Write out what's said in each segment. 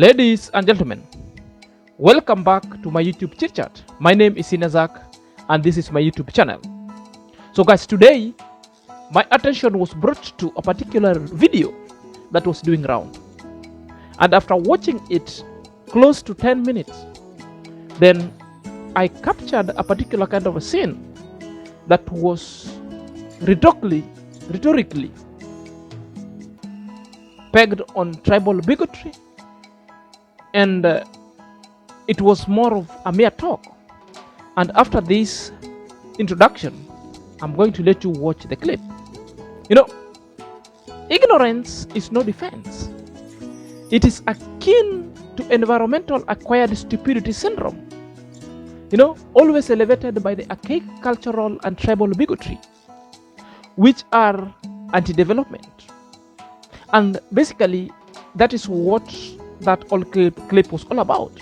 Ladies and gentlemen, welcome back to my YouTube chit chat. My name is Inazak and this is my YouTube channel. So guys, today my attention was brought to a particular video that was doing round. And after watching it close to 10 minutes, then I captured a particular kind of a scene that was rhetorically pegged on tribal bigotry, and it was more of a mere talk. And after this introduction, I'm going to let you watch the clip. Ignorance is no defense. It is akin to environmental acquired stupidity syndrome, always elevated by the archaic cultural and tribal bigotry, which are anti-development. And basically, that is what that whole clip was all about.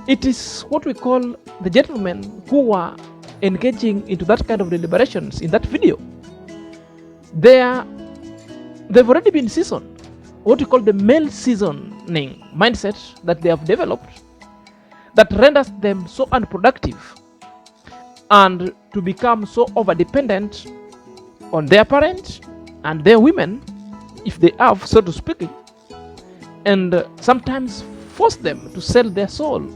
It is what we call the gentlemen who were engaging into that kind of deliberations in that video. They've already been seasoned, what we call the male seasoning mindset that they have developed that renders them so unproductive and to become so over-dependent on their parents and their women, if they have, so to speak, and sometimes force them to sell their soul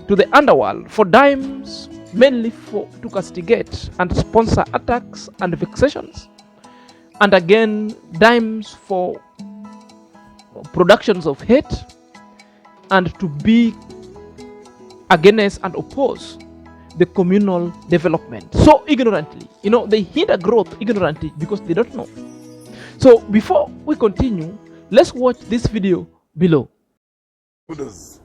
to the underworld for dimes, mainly to castigate and sponsor attacks and vexations, and again dimes for productions of hate, and to be against and oppose the communal development so ignorantly. They hinder growth ignorantly because they don't know. So before we continue, let's watch this video below.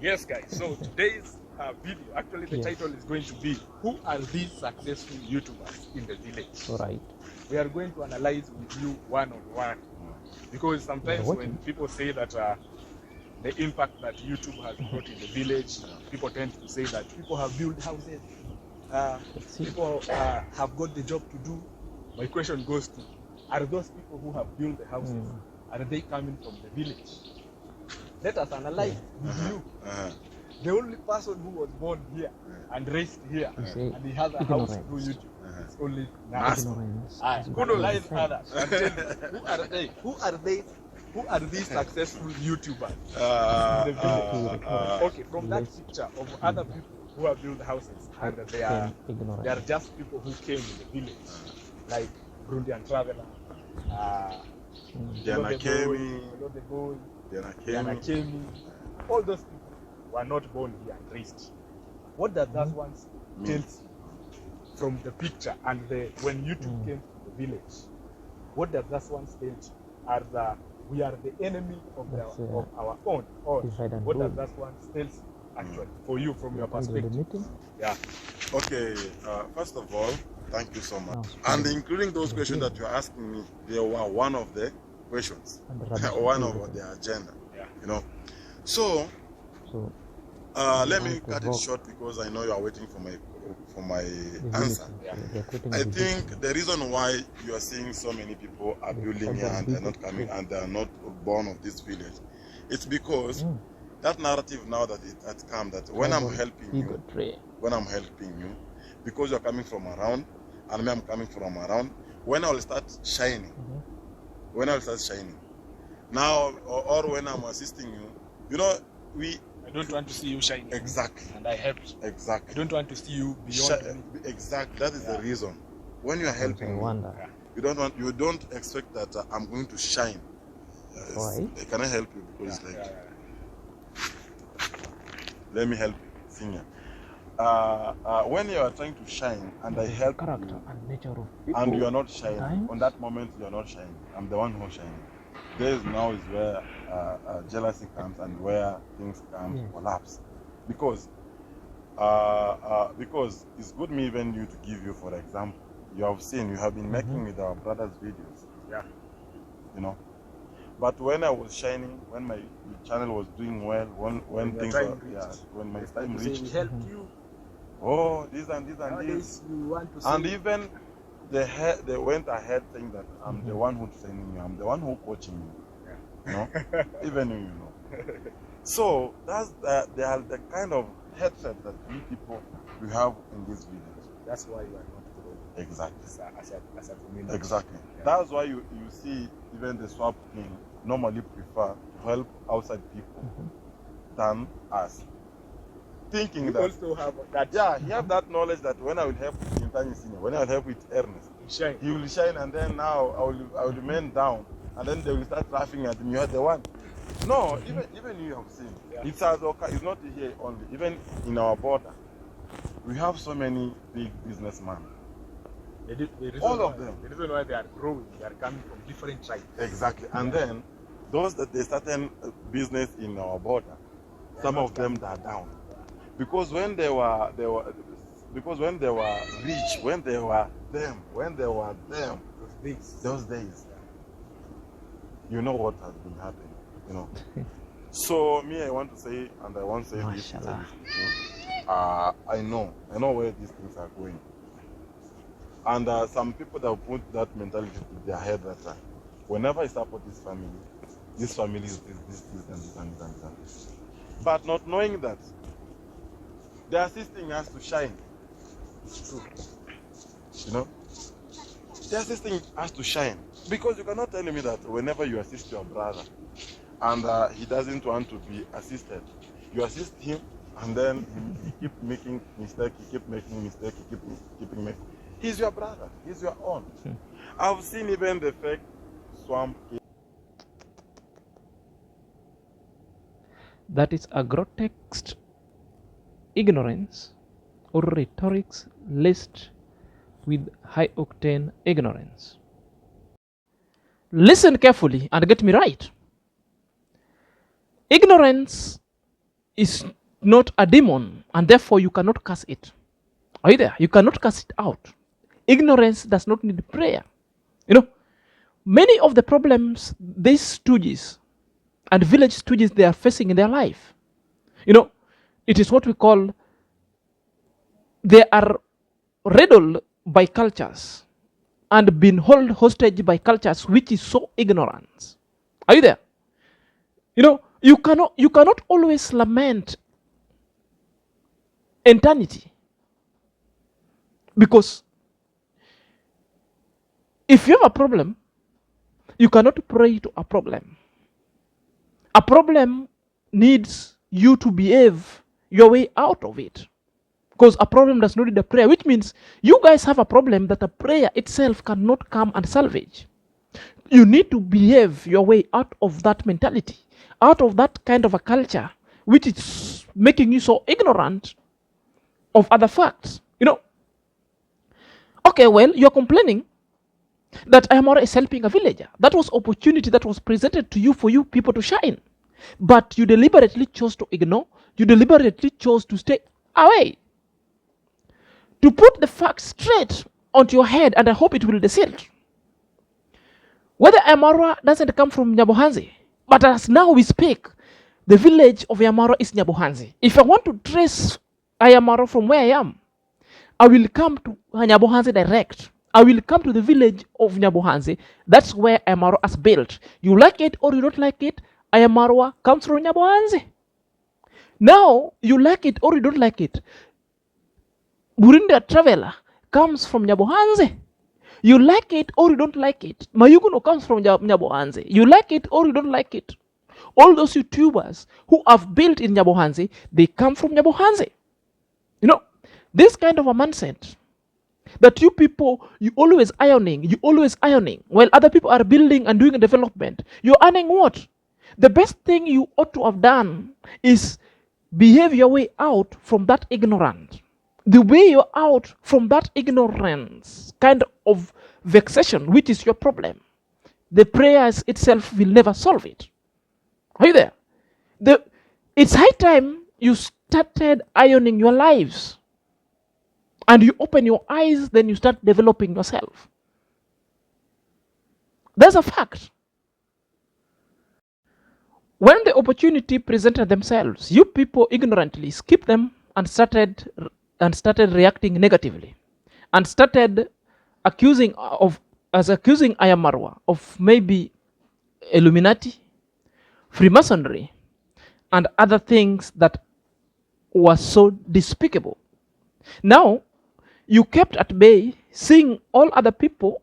Yes, guys. So today's video, actually the title is going to be, who are these successful YouTubers in the village? All right. We are going to analyze with you one-on-one, because sometimes when people say that the impact that YouTube has brought in the village, people tend to say that people have built houses, people have got the job to do. My question goes to, are those people who have built the houses, are they coming from the village? Let us analyze with you. The only person who was born here and raised here and he has a house through YouTube is only Nas. Who lies others? Who are they? Who are these successful YouTubers in the village? Okay, from that picture of other people who have built houses and they are just people who came in the village, like Burundian Traveler, Diana Kemi, all those people were not born here and raised. What does that one tell you from the picture and when YouTube came to the village? What does that one tell you? We are the enemy of our own, or what does that one tell you actually for you from your perspective? Yeah. Okay. First of all, thank you so much. And including those questions that you are asking me, they were one of the questions, one of the agenda. Yeah. So let me cut it short because I know you are waiting for my answer. Yeah. I think the reason why you are seeing so many people are building here and they're not coming and they are not born of this village, it's because that narrative now that it has come that when I'm helping you, because you're coming from around and me I'm coming from around, when I will start shining, now or when I'm assisting you, I don't want to see you shining. Exactly. And I helped. Exactly. I don't want to see you beyond me. Exactly. That is the reason. When you are helping me, you don't expect that I'm going to shine. I cannot help you because let me help you, senior. When you are trying to shine and I help you, and you are not shining, on that moment you are not shining. I'm the one who is shining. This now is where jealousy comes and where things can collapse, because it's good me even you to give you, for example, you have been making with our brother's videos, but when I was shining, when my channel was doing well, when things were, when my time reached, we helped you. Oh, this and this, you want to and even they went ahead saying that I'm the one who's training you, I'm the one who's coaching you. Even you know. So that's the kind of hatred that we people we have in this village. That's why you are not growing. Exactly. As a community. Exactly. Yeah. That's why you see even the swap king normally prefer to help outside people than us. Thinking You that also have that. yeah, he have that knowledge that when I will help with Intani Senior, when I will help with Ernest, Shine. he will shine, and then now I will remain down, and then they will start laughing at me. You are the one. No, even you have seen. Yeah. It's not here only. Even in our border, we have so many big businessmen. All of them. The reason why they are growing, they are coming from different tribes. Exactly. And then those that they started business in our border, some of them are down. Because when they were rich, when they were them, those days, you know what has been happening, you know. So me, I want to say, and I want to say this, I know where these things are going. And some people that put that mentality to their head that whenever I support this family is this and this. But not knowing that they are assisting us to shine. You know? They are assisting us to shine. Because you cannot tell me that whenever you assist your brother and he doesn't want to be assisted, you assist him and then he keep making mistake, he keep making mistake, he keep making. He's your brother, he's your own. I've seen even the fake swamp. That is a grotesque ignorance or rhetorics laced with high octane ignorance. Listen carefully and get me right. Ignorance is not a demon, and therefore you cannot cast it. Are you there? You cannot cast it out. Ignorance does not need prayer. You know, many of the problems these stooges and village stooges they are facing in their life, you know, it is what we call, they are riddled by cultures and been held hostage by cultures which is so ignorant. Are you there? You know, you cannot always lament eternity, because if you have a problem, you cannot pray to a problem. A problem needs you to behave your way out of it, because a problem does not need a prayer, which means you guys have a problem that a prayer itself cannot come and salvage. You need to behave your way out of that mentality, out of that kind of a culture which is making you so ignorant of other facts. You know, okay, well, you're complaining that Ayamara is helping a villager. That was opportunity that was presented to you for you people to shine. But you deliberately chose to ignore. You deliberately chose to stay away. To put the facts straight onto your head, and I hope it will decide. Whether Ayamara doesn't come from Nyabohanzi, but as now we speak, the village of Ayamara is Nyabohanzi. If I want to trace Ayamara from where I am, I will come to Nyabohanzi direct. I will come to the village of Nyabohanzi. That's where Ayamaro is built. You like it or you don't like it, Ayamaro comes from Nyabohanzi. Now, you like it or you don't like it, Burinda Traveler comes from Nyabohanzi. You like it or you don't like it, Mayuguno comes from Nyabohanzi. You like it or you don't like it. All those YouTubers who have built in Nyabohanzi, they come from Nyabohanzi. You know, this kind of a mindset that you people, you always ironing, while other people are building and doing a development. You're earning what? The best thing you ought to have done is behave your way out from that ignorance. The way you're out from that ignorance, kind of vexation, which is your problem, the prayers itself will never solve it. Are you there? It's high time you started ironing your lives. And you open your eyes, then you start developing yourself. That's a fact. When the opportunity presented themselves, you people ignorantly skipped them and started reacting negatively, and started accusing Ayamarwa of maybe Illuminati, Freemasonry, and other things that were so despicable. Now, you kept at bay, seeing all other people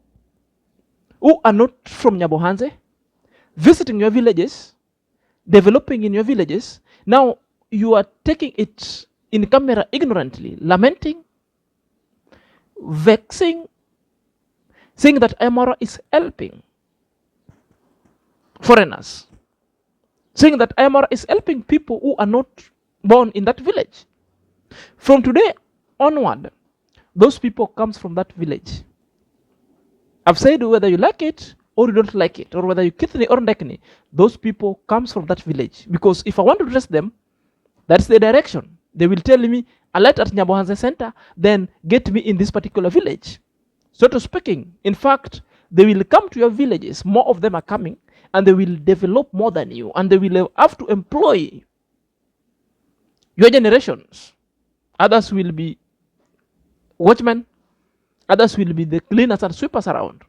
who are not from Nyabohanse, visiting your villages, developing in your villages. Now, you are taking it in camera ignorantly, lamenting, vexing, saying that Amara is helping foreigners, saying that Amara is helping people who are not born in that village. From today onward, those people comes from that village. I've said whether you like it or you don't like it, or whether you kitni or ndekni, those people comes from that village. Because if I want to trace them, that's the direction. They will tell me, alert at Nyabohanse Center, then get me in this particular village. So to speaking, in fact, they will come to your villages, more of them are coming, and they will develop more than you, and they will have to employ your generations. Others will be watchmen, others will be the cleaners and sweepers around.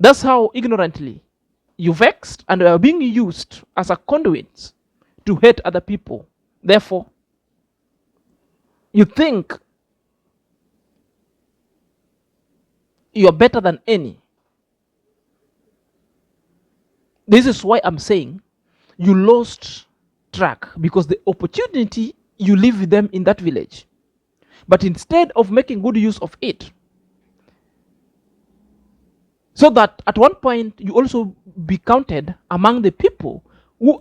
That's how ignorantly you vexed and are being used as a conduit to hate other people. Therefore, you think you're better than any. This is why I'm saying you lost track, because the opportunity you live with them in that village. But instead of making good use of it, so that at one point you also be counted among the people who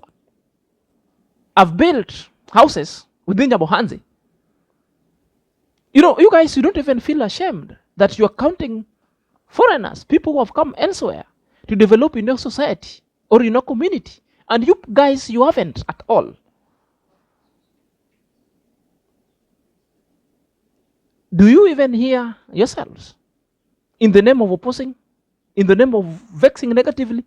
have built houses within Nyabohanse. You know, you guys, you don't even feel ashamed that you're counting foreigners, people who have come elsewhere to develop in your society or in your community. And you guys, you haven't at all. Do you even hear yourselves in the name of opposing, in the name of vexing negatively?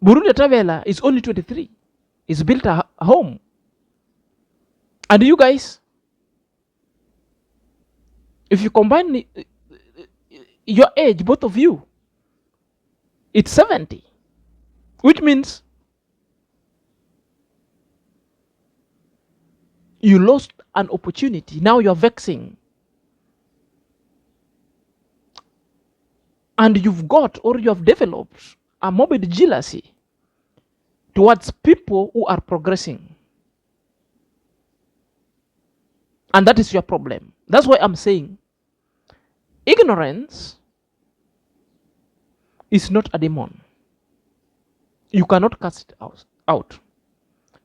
Burundi Travela is only 23. He's built a home. And you guys, if you combine your age, both of you, it's 70, which means you lost an opportunity. Now you're vexing. And you've got, or you have developed, a morbid jealousy towards people who are progressing. And that is your problem. That's why I'm saying ignorance is not a demon. You cannot cast it out.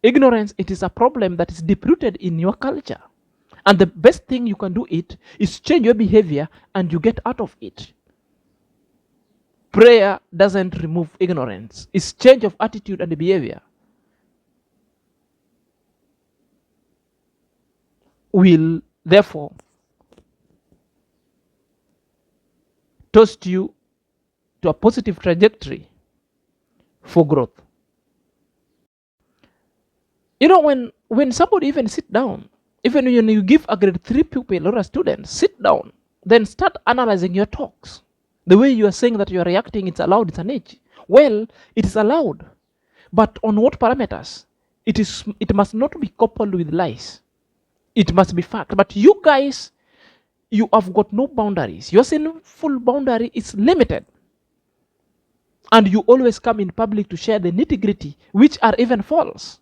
Ignorance, it is a problem that is deep-rooted in your culture. And the best thing you can do it is change your behavior and you get out of it. Prayer doesn't remove ignorance. It's change of attitude and behavior. Will therefore toast you to a positive trajectory for growth. You know, when somebody even sit down, even when you give a grade 3 pupil or a student, sit down, then start analyzing your talks. The way you are saying that you are reacting, it's allowed, it's an age. Well, it is allowed. But on what parameters? It must not be coupled with lies. It must be fact. But you guys, you have got no boundaries. Your sinful boundary is limited. And you always come in public to share the nitty-gritty, which are even false.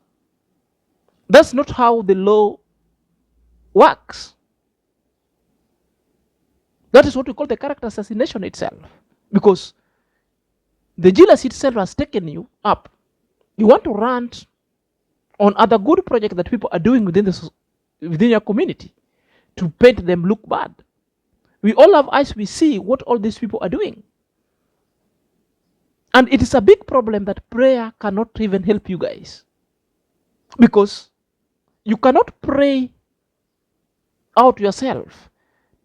That's not how the law works. That is what we call the character assassination itself. Because the jealousy itself has taken you up. You want to rant on other good projects that people are doing within your community to paint them look bad. We all have eyes, we see what all these people are doing. And it is a big problem that prayer cannot even help you guys. Because you cannot pray out yourself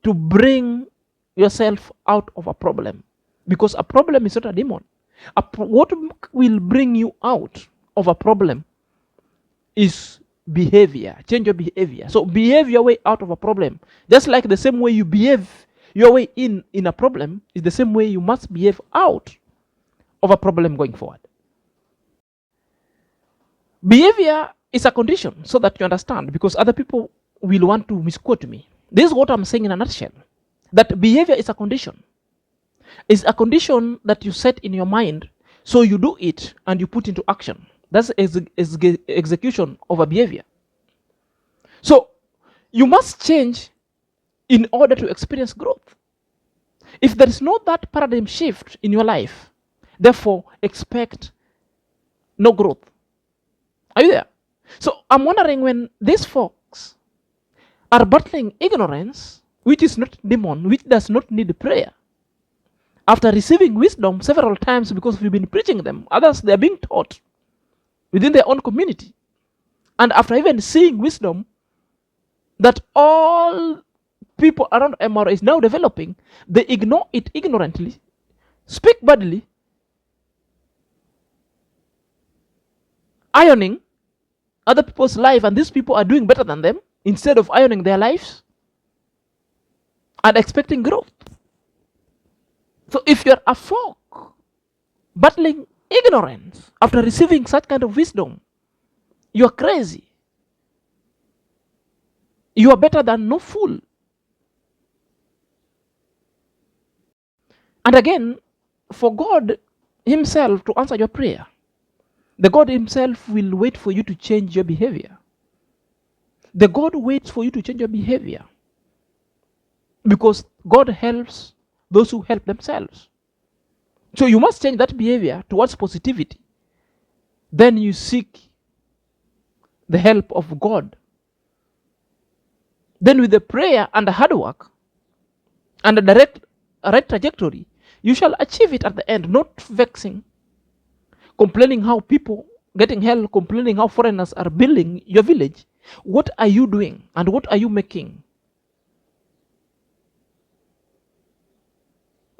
to bring yourself out of a problem, because a problem is not a demon. What will bring you out of a problem is behavior. Change your behavior. So behave your way out of a problem. Just like the same way you behave your way in a problem is the same way you must behave out. of a problem going forward. Behavior is a condition, so that you understand, because other people will want to misquote me. This is what I'm saying in a nutshell. That behavior is a condition. It's a condition that you set in your mind, so you do it and you put into action. That's execution of a behavior. So you must change in order to experience growth. If there is no that paradigm shift in your life, therefore expect no growth. Are you there? So I'm wondering, when these folks are battling ignorance, which is not demon, which does not need prayer, after receiving wisdom several times because we've been preaching them, others they are being taught within their own community, and after even seeing wisdom that all people around MR is now developing, they ignore it ignorantly, speak badly, ironing other people's life, and these people are doing better than them instead of ironing their lives and expecting growth. So if you're a folk battling ignorance after receiving such kind of wisdom, you are crazy. You are better than no fool. And again, for God himself to answer your prayer, the God himself will wait for you to change your behavior. The God waits for you to change your behavior, because God helps those who help themselves. So you must change that behavior towards positivity. Then you seek the help of God. Then with the prayer and the hard work and the right trajectory, you shall achieve it at the end, not vexing, complaining how people getting help, complaining how foreigners are building your village. What are you doing and what are you making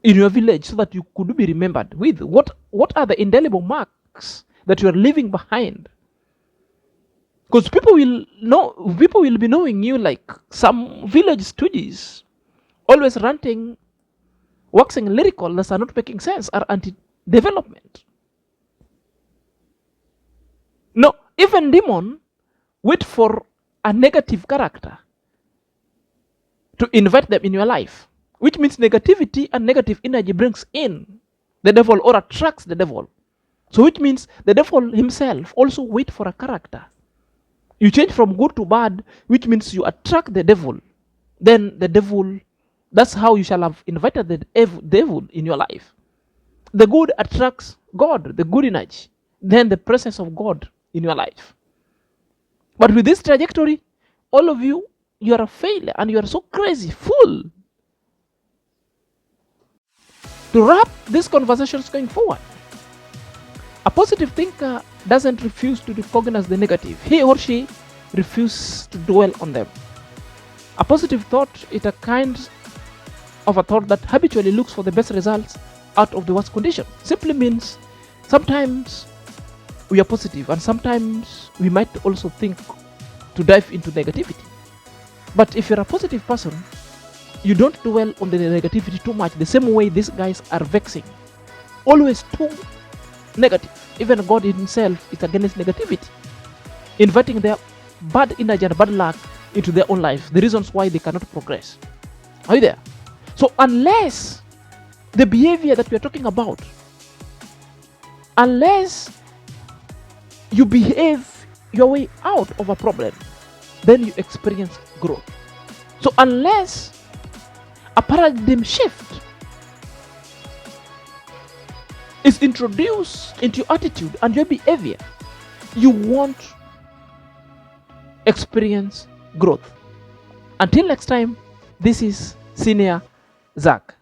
in your village so that you could be remembered with? What are the indelible marks that you are leaving behind? Because people will be knowing you like some village stooges, always ranting, waxing lyrical that are not making sense, are anti-development. No, even demon wait for a negative character to invite them in your life, which means negativity and negative energy brings in the devil or attracts the devil. So which means the devil himself also wait for a character. You change from good to bad, which means you attract the devil. Then the devil, that's how you shall have invited the devil in your life. The good attracts God, the good energy, then the presence of God in your life. But with this trajectory, all of you, you are a failure and you are so crazy, fool. To wrap these conversations going forward, a positive thinker doesn't refuse to recognize the negative. He or she refuses to dwell on them. A positive thought is a kind of a thought that habitually looks for the best results out of the worst condition. Simply means sometimes we are positive and sometimes we might also think to dive into negativity. But if you're a positive person, you don't dwell on the negativity too much, the same way these guys are vexing. Always too negative. Even God himself is against negativity, inviting their bad energy and bad luck into their own life, the reasons why they cannot progress. Are you there? So unless the behavior that we are talking about, unless you behave your way out of a problem, then you experience growth. So unless a paradigm shift is introduced into your attitude and your behavior, you won't experience growth. Until next time, this is Senior Zach.